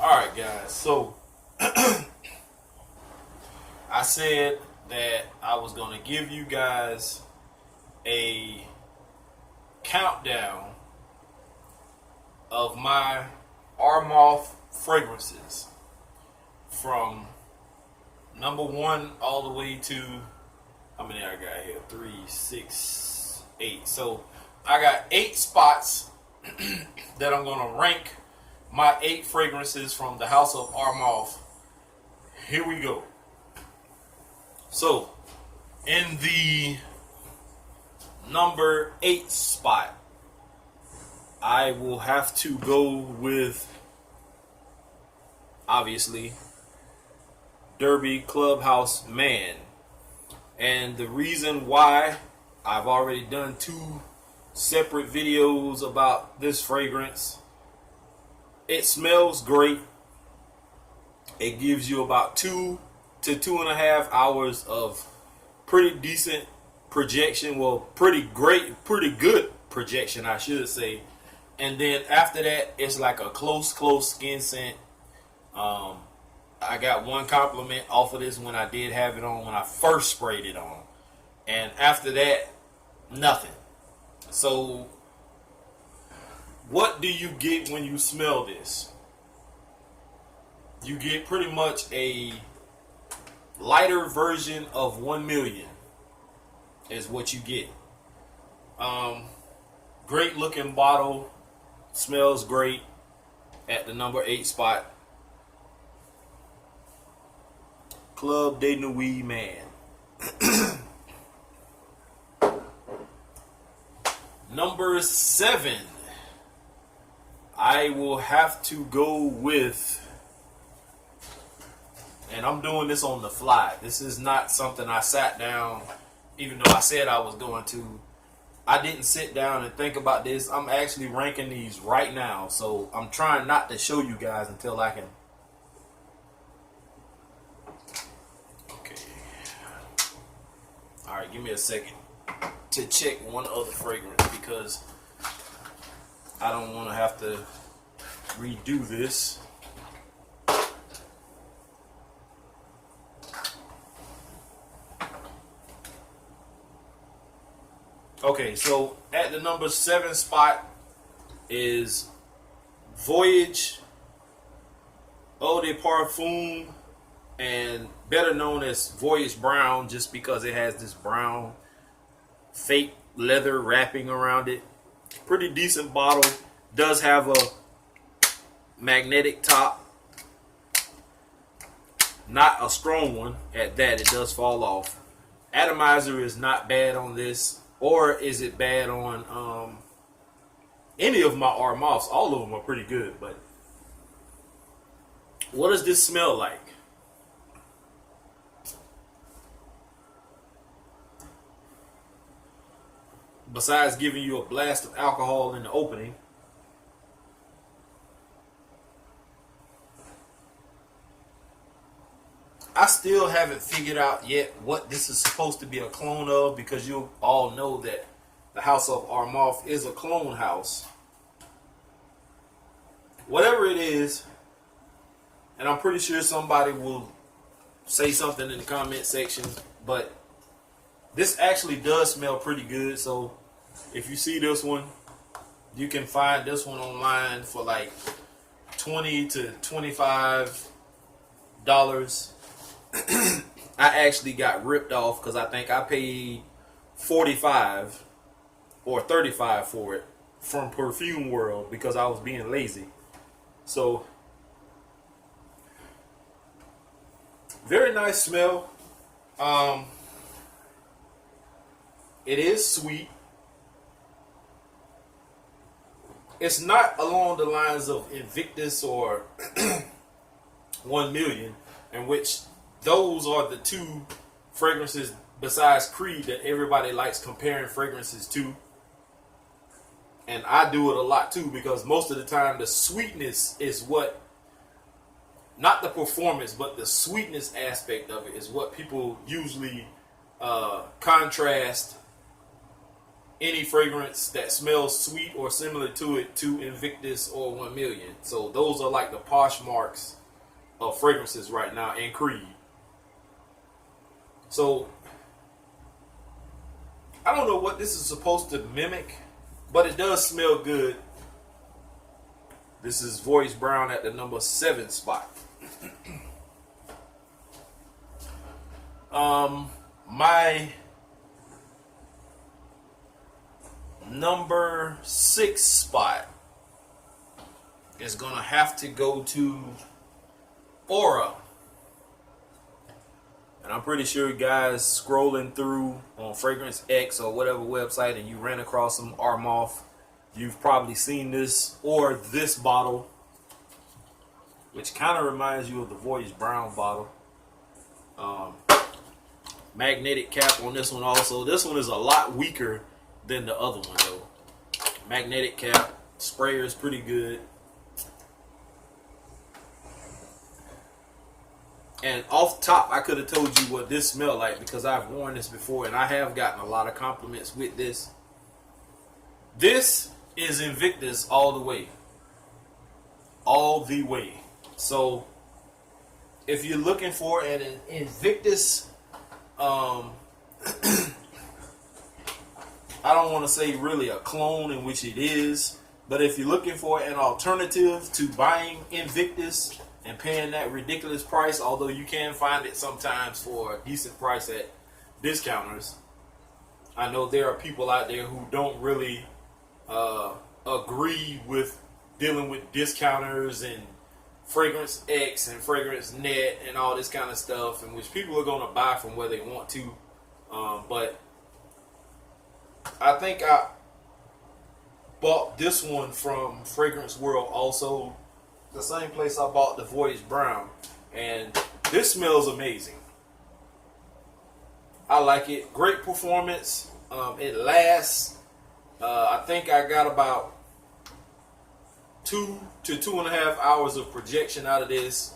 Alright guys, so I said that I was going to give you guys a countdown of my armaf fragrances from number one all the way to, how many I got here? 3, 6, 8. So I got 8 spots that I'm going to rank my 8 fragrances from the House of Armaf. Here we go. So in the number 8 spot, I will have to go with, obviously, Derby Clubhouse Man. And the reason why, I've already done 2 separate videos about this fragrance. It smells great. It gives you about 2 to 2.5 hours of pretty decent projection. Well, pretty good projection, I should say. And then after that, it's like a close skin scent. I got 1 compliment off of this when I did have it on, when I first sprayed it on. And after that, nothing. So what do you get when you smell this? You get pretty much a lighter version of 1 million is what you get. Great looking bottle, smells great at the number 8 spot. Club de Nuit Man. Number 7, I will have to go with, and I'm doing this on the fly. This is not something I sat down, even though I said I was going to. I didn't sit down and think about this. I'm actually ranking these right now. So I'm trying not to show you guys until I can. Okay. Alright, give me a second to check one other fragrance because I don't want to have to redo this. Okay, so at the number 7 spot is Voyage Eau de Parfum, and better known as Voyage Brown, just because it has this brown fake leather wrapping around it. Pretty decent bottle. Does have a magnetic top. Not a strong one at that. It does fall off. Atomizer is not bad on this. Or is it bad on any of my armafs? All of them are pretty good. But what does this smell like? Besides giving you a blast of alcohol in the opening. I still haven't figured out yet what this is supposed to be a clone of, because you all know that the House of Armaf is a clone house. Whatever it is, and I'm pretty sure somebody will say something in the comment section, but this actually does smell pretty good. So if you see this one, you can find this one online for like $20 to $25. I actually got ripped off because I think I paid $45 or $35 for it from Perfume World because I was being lazy. So very nice smell. It is sweet. It's not along the lines of Invictus or 1 million, in which those are the 2 fragrances besides Creed that everybody likes comparing fragrances to. And I do it a lot too, because most of the time the sweetness is what, not the performance, but the sweetness aspect of it is what people usually contrast any fragrance that smells sweet or similar to it to Invictus or 1 Million. So those are like the posh marks of fragrances right now, and Creed. So I don't know what this is supposed to mimic, but it does smell good. This is Voice Brown at the number 7 spot. My number 6 spot is gonna have to go to Aura. And I'm pretty sure guys scrolling through on Fragrance X or whatever website and you ran across some armaf, you've probably seen this or this bottle, which kind of reminds you of the Voice Brown bottle. Magnetic cap on this one also. This one is a lot weaker than the other one though. Magnetic cap, sprayer is pretty good. And off top, I could have told you what this smelled like because I've worn this before and I have gotten a lot of compliments with this. This is Invictus all the way. All the way. So if you're looking for an Invictus, I don't want to say really a clone, in which it is, but if you're looking for an alternative to buying Invictus and paying that ridiculous price, although you can find it sometimes for a decent price at discounters, I know there are people out there who don't really agree with dealing with discounters and Fragrance X and Fragrance Net and all this kind of stuff, in which people are going to buy from where they want to. But I think I bought this one from Fragrance World also, the same place I bought the Voice Brown, and this smells amazing. I like it. Great performance. It lasts. I think I got about 2 to 2.5 hours of projection out of this.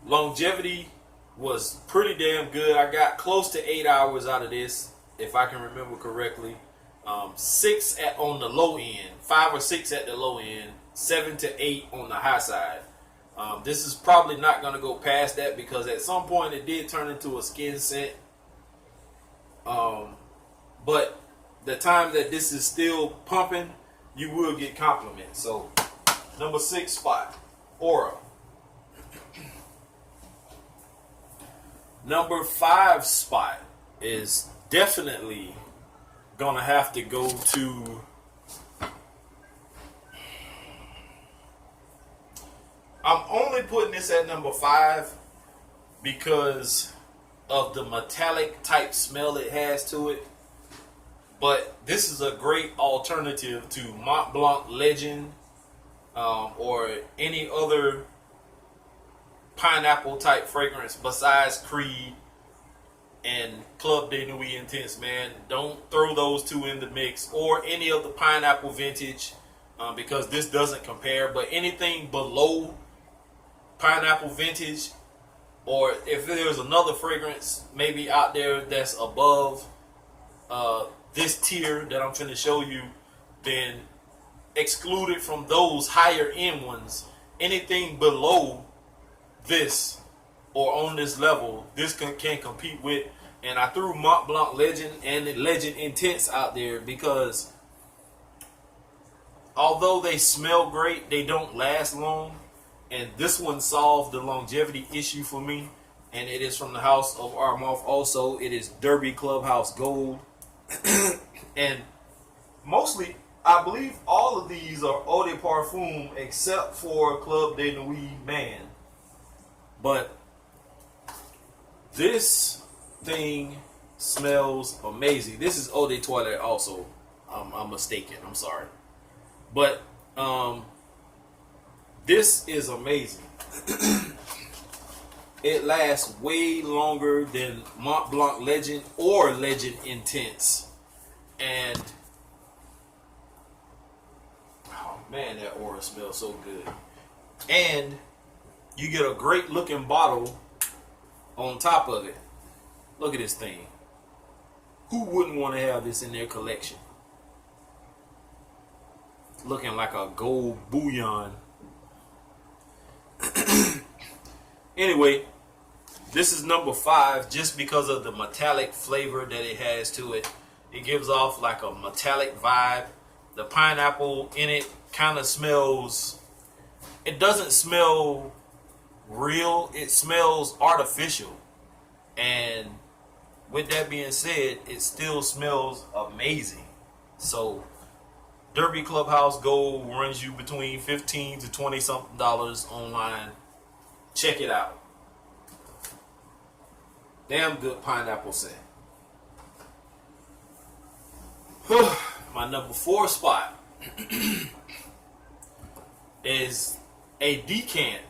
Longevity was pretty damn good. I got close to 8 hours out of this, if I can remember correctly. 6 on the low end, 5 or 6 at the low end, 7 to 8 on the high side. This is probably not going to go past that because at some point it did turn into a skin scent. But the time that this is still pumping, you will get compliments. So number 6 spot, Aura. Number 5 spot is definitely gonna have to go to I'm only putting this at number 5 because of the metallic type smell it has to it. But this is a great alternative to Mont Blanc Legend or any other pineapple type fragrance besides Creed and Club de Nuit Intense, man. Don't throw those two in the mix, or any of the pineapple vintage, because this doesn't compare. But anything below pineapple vintage, or if there's another fragrance maybe out there that's above this tier that I'm finna show you, then exclude it from those higher end ones. Anything below this or on this level, this can compete with. And I threw Mont Blanc Legend and Legend Intense out there because although they smell great, they don't last long. And this one solved the longevity issue for me. And it is from the house of Armaf also. It is Derby Clubhouse Gold. And mostly, I believe all of these are eau de parfum except for Club de Nuit Man. But this thing smells amazing. This is eau de toilette also. I'm mistaken. I'm sorry. But this is amazing. It lasts way longer than Mont Blanc Legend or Legend Intense. And oh man, that aura smells so good. And you get a great looking bottle on top of it. Look at this thing. Who wouldn't want to have this in their collection? looking like a gold bullion. Anyway, this is number 5 just because of the metallic flavor that it has to it. It gives off like a metallic vibe. The pineapple in it kind of smells, it doesn't smell real, it smells artificial. And with that being said, it still smells amazing. So Derby Clubhouse Gold runs you between $15 to $20 something online. Check it out. Damn good pineapple scent. My number 4 spot is a decant.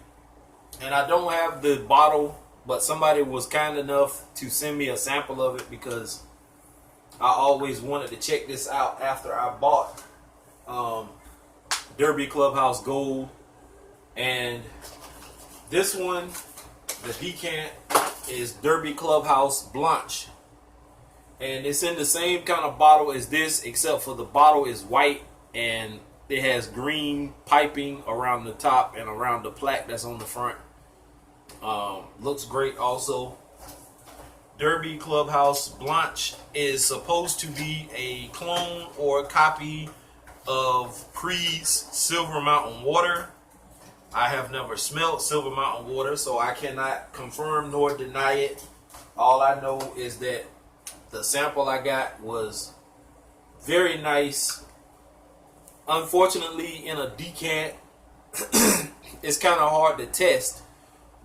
And I don't have the bottle, but somebody was kind enough to send me a sample of it because I always wanted to check this out after I bought Derby Clubhouse Gold. And this one, the decant, is Derby Clubhouse Blanche. And it's in the same kind of bottle as this, except for the bottle is white and it has green piping around the top and around the plaque that's on the front. Looks great also. Derby Clubhouse Blanche is supposed to be a clone or a copy of Creed's Silver Mountain Water. I have never smelled Silver Mountain Water, so I cannot confirm nor deny it. All I know is that the sample I got was very nice. Unfortunately, in a decant, it's kind of hard to test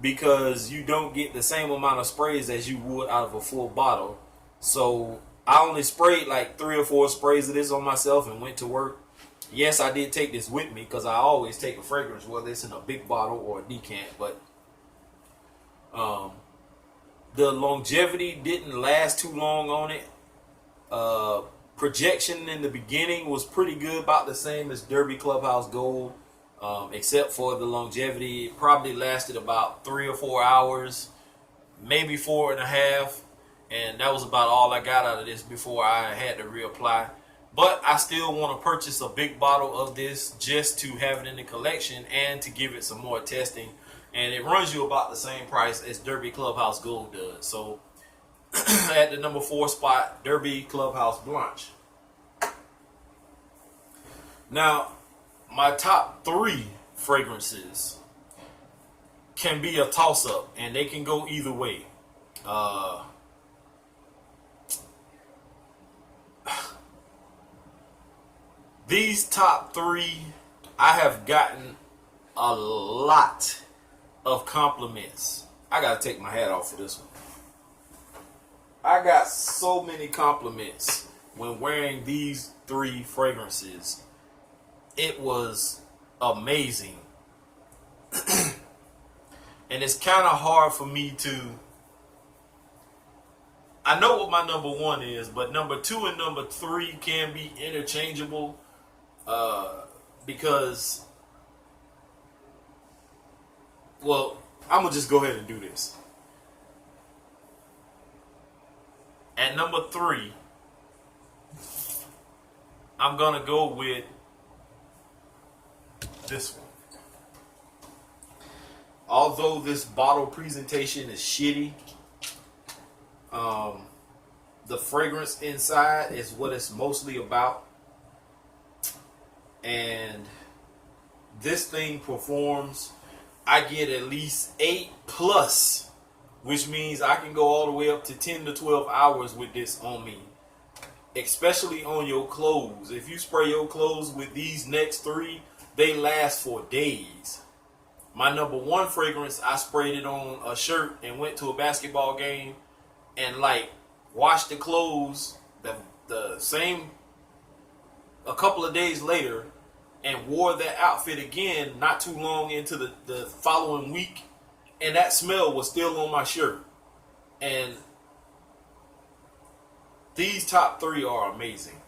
because you don't get the same amount of sprays as you would out of a full bottle. So I only sprayed like 3 or 4 sprays of this on myself and went to work. Yes, I did take this with me because I always take a fragrance, whether it's in a big bottle or a decant. But the longevity didn't last too long on it. Projection in the beginning was pretty good, about the same as Derby Clubhouse Gold, except for the longevity. It probably lasted about 3 or 4 hours, maybe 4.5, and that was about all I got out of this before I had to reapply. But I still want to purchase a big bottle of this just to have it in the collection and to give it some more testing. And it runs you about the same price as Derby Clubhouse Gold does. So at the number 4 spot, Derby Clubhouse Blanche. Now, my top 3 fragrances can be a toss-up, and they can go either way. These top 3, I have gotten a lot of compliments. I gotta take my hat off for this one. I got so many compliments when wearing these 3 fragrances. It was amazing. And it's kind of hard for me to, I know what my number 1 is, but number 2 and number 3 can be interchangeable. Because, well, I'm gonna just go ahead and do this. At number 3, I'm gonna go with this one. Although this bottle presentation is shitty, the fragrance inside is what it's mostly about. And this thing performs. I get at least 8+, which means I can go all the way up to 10 to 12 hours with this on me, especially on your clothes. If you spray your clothes with these next 3, they last for days. My number 1 fragrance, I sprayed it on a shirt and went to a basketball game and like washed the clothes the same a couple of days later and wore that outfit again not too long into the following week, and that smell was still on my shirt. And these top 3 are amazing.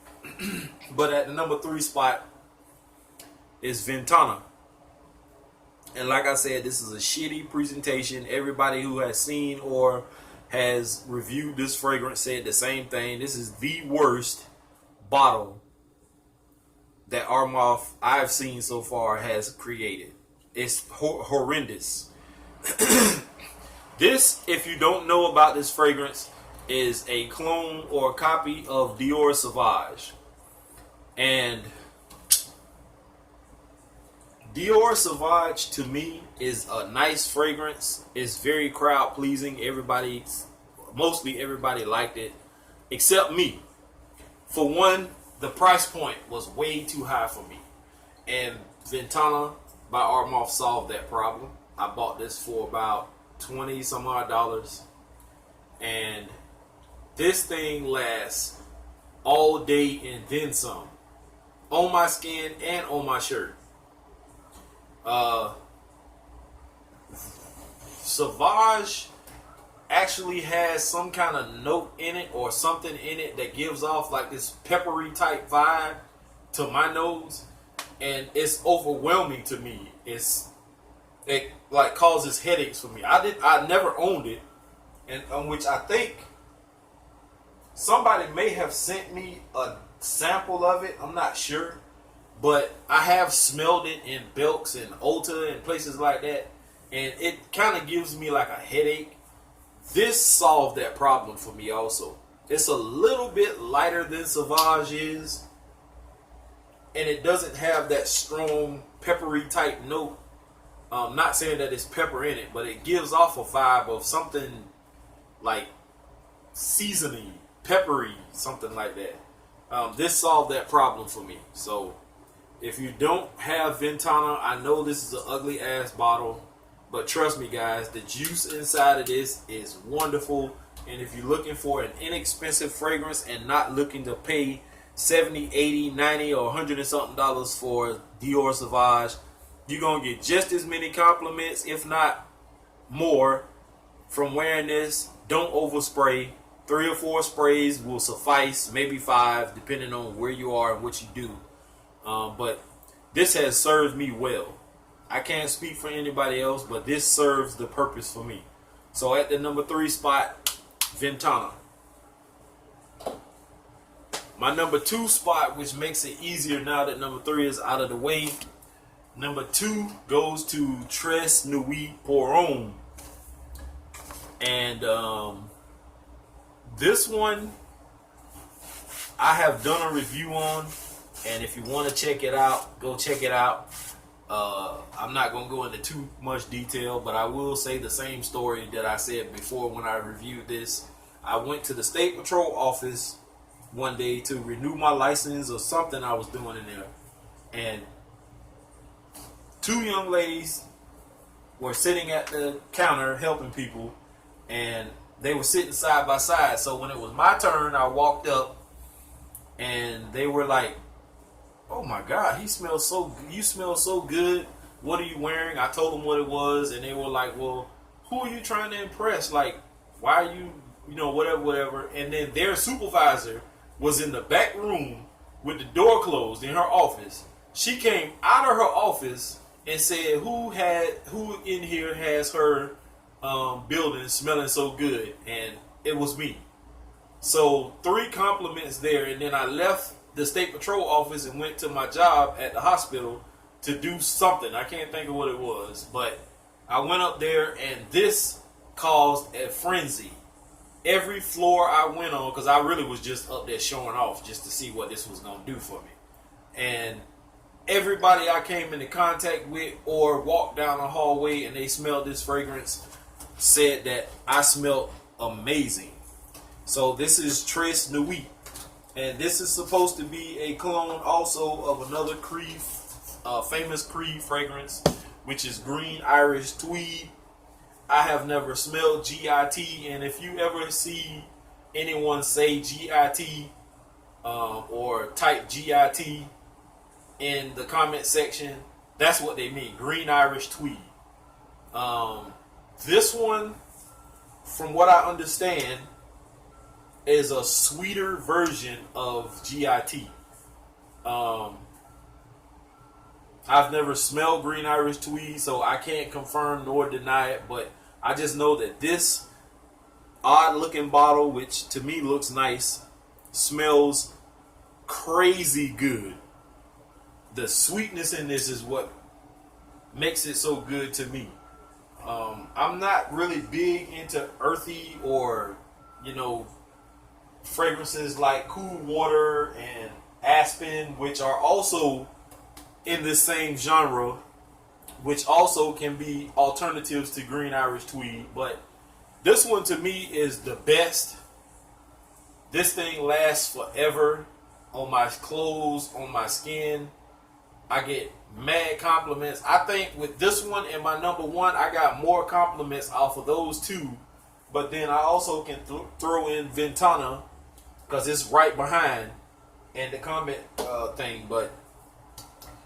But at the number 3 spot is Ventana. And like I said, this is a shitty presentation. Everybody who has seen or has reviewed this fragrance said the same thing. This is the worst bottle that armaf I've seen so far has created. It's horrendous. This, if you don't know about this fragrance, is a clone or a copy of Dior Sauvage. And Dior Sauvage to me is a nice fragrance. It's very crowd pleasing. Mostly everybody liked it, except me. For one, the price point was way too high for me. And Ventana by Armaf solved that problem. I bought this for about 20 some odd dollars. And this thing lasts all day and then some. On my skin and on my shirt. Sauvage actually has some kind of note in it or something in it that gives off like this peppery type vibe to my nose, and it's overwhelming to me. It like causes headaches for me. I never owned it, and on which I think somebody may have sent me a sample of it. I'm not sure, but I have smelled it in Belk's and Ulta and places like that, and it kind of gives me like a headache. This solved that problem for me also. It's a little bit lighter than Sauvage is, and it doesn't have that strong peppery type note. Not saying that it's pepper in it, but it gives off a vibe of something like seasoning, peppery, something like that. This solved that problem for me. So if you don't have Ventana, I know this is an ugly ass bottle, but trust me guys, the juice inside of this is wonderful. And if you're looking for an inexpensive fragrance and not looking to pay 70, 80, 90 or 100 and something dollars for Dior Sauvage, you're going to get just as many compliments, if not more, from wearing this. Don't overspray. 3 or 4 sprays will suffice, maybe 5, depending on where you are and what you do. But this has served me well. I can't speak for anybody else, but this serves the purpose for me. So at the number 3 spot, Ventana. My number 2 spot, which makes it easier now that number 3 is out of the way. Number 2 goes to Tres Nuit Pour Homme. And this one I have done a review on, and if you want to check it out, go check it out. I'm not going to go into too much detail, but I will say the same story that I said before when I reviewed this. I went to the State Patrol office one day to renew my license or something I was doing in there, and 2 young ladies were sitting at the counter helping people, and they were sitting side by side. So when it was my turn, I walked up, and they were like, "Oh my God, you smell so good. What are you wearing?" I told them what it was, and they were like, "Well, who are you trying to impress? Like, why are you, whatever." And then their supervisor was in the back room with the door closed in her office. She came out of her office and said, who in here has her building smelling so good? And it was me. So 3 compliments there, and then I left the State Patrol office and went to my job at the hospital to do something. I can't think of what it was, but I went up there, and this caused a frenzy. Every floor I went on, because I really was just up there showing off just to see what this was going to do for me. And everybody I came into contact with or walked down the hallway and they smelled this fragrance said that I smelled amazing. So this is Tres Nuit, and this is supposed to be a clone also of another Creed, famous Creed fragrance, which is Green Irish Tweed. I have never smelled GIT, and if you ever see anyone say GIT or type GIT in the comment section, that's what they mean, Green Irish Tweed. This one, from what I understand, is a sweeter version of GIT. I've never smelled Green Irish Tweed, so I can't confirm nor deny it, but I just know that this odd looking bottle, which to me looks nice, smells crazy good. the sweetness in this is what makes it so good to me. I'm not really big into earthy or, you know, fragrances like Cool Water and Aspen, which are also in the same genre, which also can be alternatives to Green Irish Tweed. But this one to me is the best. This thing lasts forever on my clothes, on my skin. I get mad compliments. I think with this one and my number one, I got more compliments off of those two. But then I also can throw in Ventana because it's right behind in the comment thing. But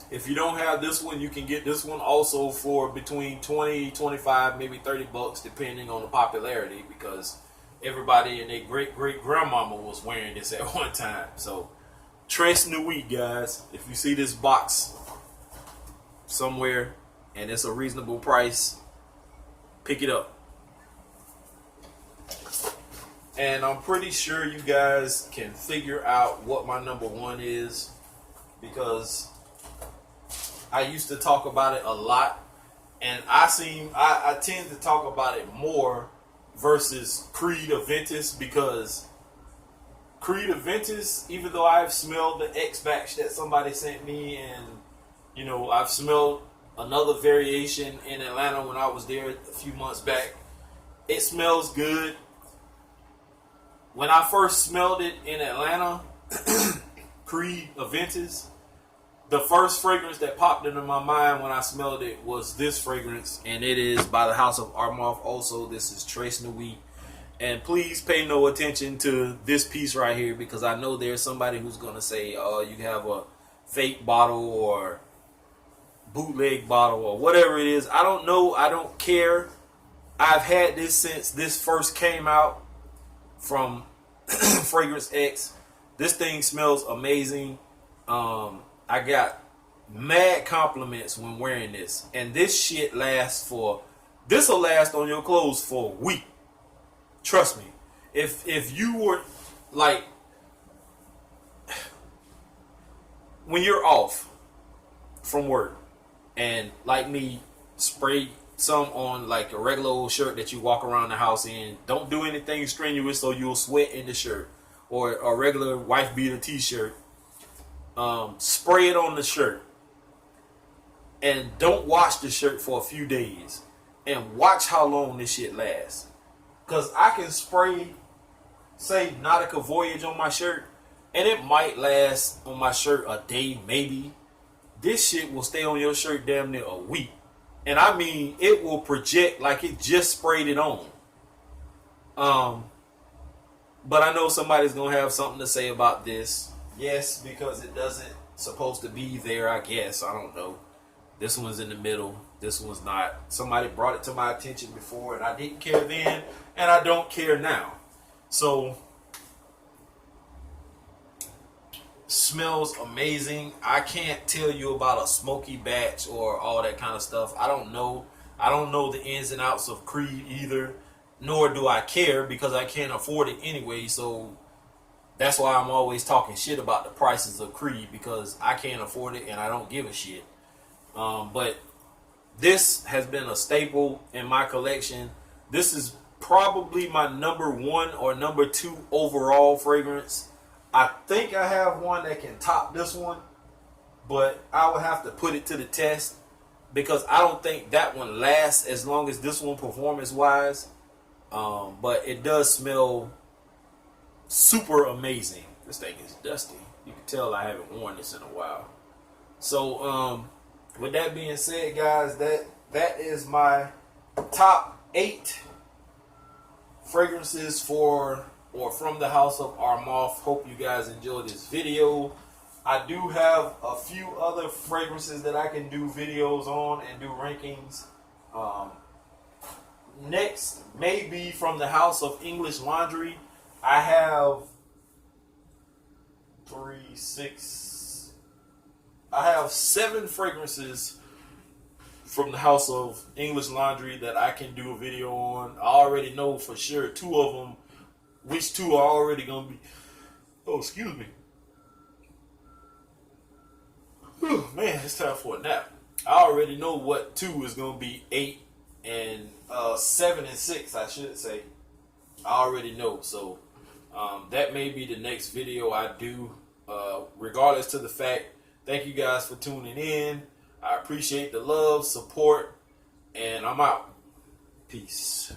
if you don't have this one, you can get this one also for between 20, 25, maybe 30 bucks, depending on the popularity, because everybody and their great-great-grandmama was wearing this at one time. So, Tres Nuit, guys. If you see this box somewhere and it's a reasonable price, pick it up. And I'm pretty sure you guys can figure out what my number one is, because I used to talk about it a lot, and I tend to talk about it more versus Creed Aventus, because Creed Aventus, even though I've smelled the X batch that somebody sent me, and you know, I've smelled another variation in Atlanta when I was there a few months back, it smells good. When I first smelled it in Atlanta, Creed Aventus, the first fragrance that popped into my mind when I smelled it was this fragrance, and it is by the House of Armaf. Also, this is Tres Nuit. And please pay no attention to this piece right here, because I know there's somebody who's going to say, oh, you have a fake bottle or bootleg bottle or whatever it is. I don't know. I don't care. I've had this since this first came out from Fragrance X. This thing smells amazing. I got mad compliments when wearing this, and this shit will last on your clothes for a week. Trust me. If you were like, when you're off from work and like me, spray some on like a regular old shirt that you walk around the house in, don't do anything strenuous so you'll sweat in the shirt, or a regular wife beater t-shirt. Spray it on the shirt and don't wash the shirt for a few days and watch how long this shit lasts. Because I can spray, say, Nautica Voyage on my shirt, and it might last on my shirt a day, maybe. This shit will stay on your shirt damn near a week. And I mean, it will project like it just sprayed it on. But I know somebody's going to have something to say about this. Yes, because it doesn't supposed to be there, I guess. I don't know. This one's in the middle. This one's not. Somebody brought it to my attention before, and I didn't care then, and I don't care now. So, smells amazing. I can't tell you about a smoky batch or all that kind of stuff. I don't know. I don't know the ins and outs of Creed either, nor do I care, because I can't afford it anyway. So that's why I'm always talking shit about the prices of Creed, because I can't afford it and I don't give a shit. But this has been a staple in my collection. This is probably my number one or number two overall fragrance. I think I have one that can top this one, but I would have to put it to the test, because I don't think that one lasts as long as this one performance wise. But it does smell super amazing. This thing is dusty. You can tell I haven't worn this in a while. So with that being said, guys, that is my top 8 fragrances from the House of Armaf. Hope you guys enjoyed this video. I do have a few other fragrances that I can do videos on and do rankings. Next, maybe from the House of English Laundry. I have 7 fragrances from the House of English Laundry that I can do a video on. I already know for sure 2 of them, which 2 are already going to be, oh, excuse me. Whew, man, it's time for a nap. I already know what 2 is going to be 8 and 7 and 6, I should say. I already know. So that may be the next video I do. Regardless to the fact, thank you guys for tuning in. I appreciate the love, support, and I'm out. Peace.